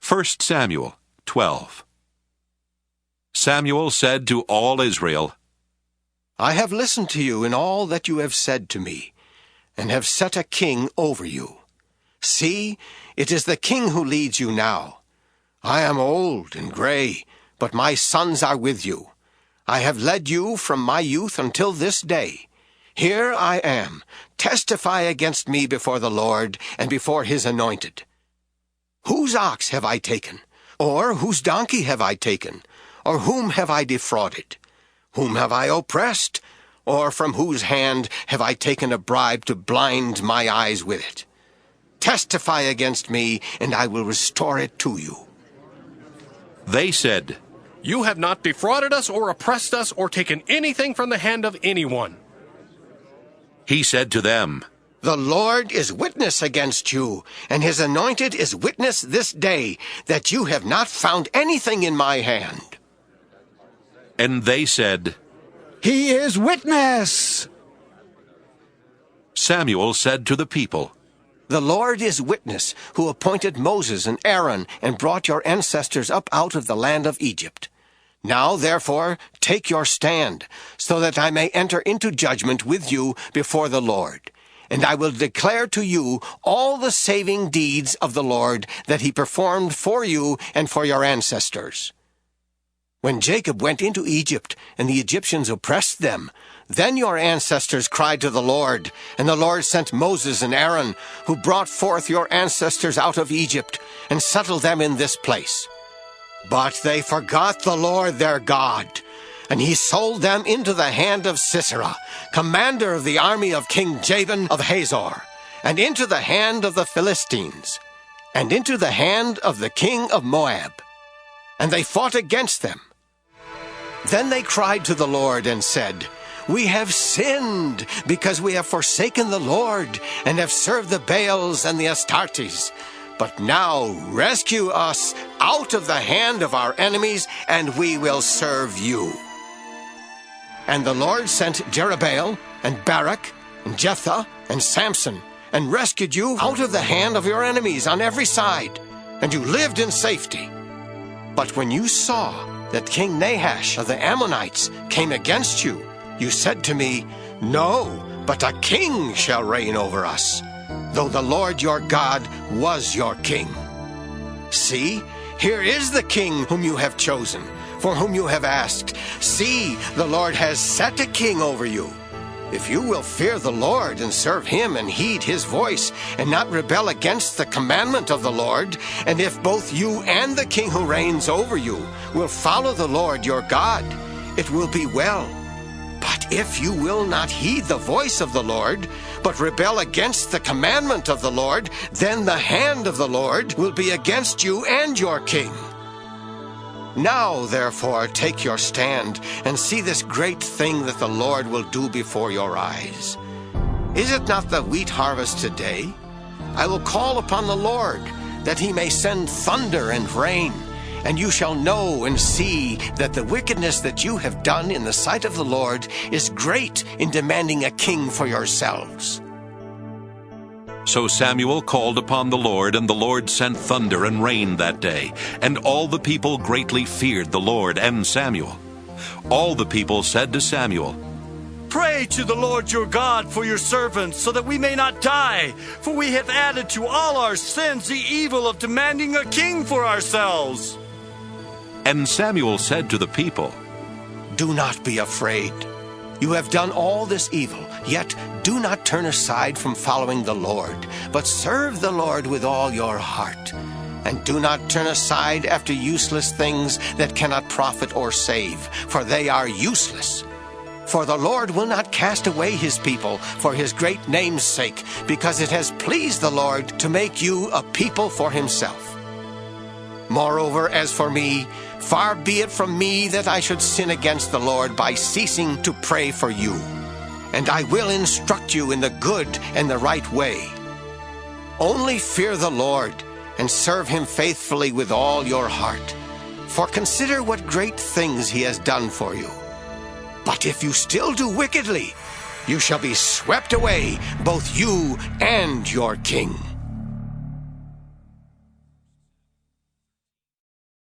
1 Samuel 12. Samuel said to all Israel, I have listened to you in all that you have said to me, and have set a king over you. See, it is the king who leads you now. I am old and gray, but my sons are with you. I have led you from my youth until this day. Here I am. Testify against me before the Lord and before his anointed. Whose ox have I taken? Or whose donkey have I taken? Or whom have I defrauded? Whom have I oppressed? Or from whose hand have I taken a bribe to blind my eyes with it? Testify against me, and I will restore it to you. They said, You have not defrauded us or oppressed us or taken anything from the hand of anyone. He said to them, The Lord is witness against you, and his anointed is witness this day, that you have not found anything in my hand. And they said, He is witness. Samuel said to the people, The Lord is witness, who appointed Moses and Aaron and brought your ancestors up out of the land of Egypt. Now, therefore, take your stand, so that I may enter into judgment with you before the Lord. And I will declare to you all the saving deeds of the Lord that he performed for you and for your ancestors. When Jacob went into Egypt, and the Egyptians oppressed them, then your ancestors cried to the Lord, and the Lord sent Moses and Aaron, who brought forth your ancestors out of Egypt, and settled them in this place. But they forgot the Lord their God, and he sold them into the hand of Sisera, commander of the army of King Jabin of Hazor, and into the hand of the Philistines, and into the hand of the king of Moab. And they fought against them. Then they cried to the Lord and said, We have sinned, because we have forsaken the Lord, and have served the Baals and the Astartes. But now rescue us out of the hand of our enemies, and we will serve you. And the Lord sent Jerubbaal, and Barak, and Jephthah, and Samson, and rescued you out of the hand of your enemies on every side, and you lived in safety. But when you saw that King Nahash of the Ammonites came against you, you said to me, No, but a king shall reign over us, though the Lord your God was your king. See, here is the king whom you have chosen, for whom you have asked. See, the Lord has set a king over you. If you will fear the Lord and serve him and heed his voice, and not rebel against the commandment of the Lord, and if both you and the king who reigns over you will follow the Lord your God, it will be well. But if you will not heed the voice of the Lord, but rebel against the commandment of the Lord, then the hand of the Lord will be against you and your king. Now, therefore, take your stand, and see this great thing that the Lord will do before your eyes. Is it not the wheat harvest today? I will call upon the Lord, that he may send thunder and rain, and you shall know and see that the wickedness that you have done in the sight of the Lord is great in demanding a king for yourselves. So Samuel called upon the Lord, and the Lord sent thunder and rain that day, and all the people greatly feared the Lord and Samuel. All the people said to Samuel, Pray to the Lord your God for your servants, so that we may not die, for we have added to all our sins the evil of demanding a king for ourselves. And Samuel said to the people, Do not be afraid. You have done all this evil, yet do not turn aside from following the Lord, but serve the Lord with all your heart. And do not turn aside after useless things that cannot profit or save, for they are useless. For the Lord will not cast away his people for his great name's sake, because it has pleased the Lord to make you a people for himself. Moreover, as for me, far be it from me that I should sin against the Lord by ceasing to pray for you. And I will instruct you in the good and the right way. Only fear the Lord, and serve him faithfully with all your heart. For consider what great things he has done for you. But if you still do wickedly, you shall be swept away, both you and your king.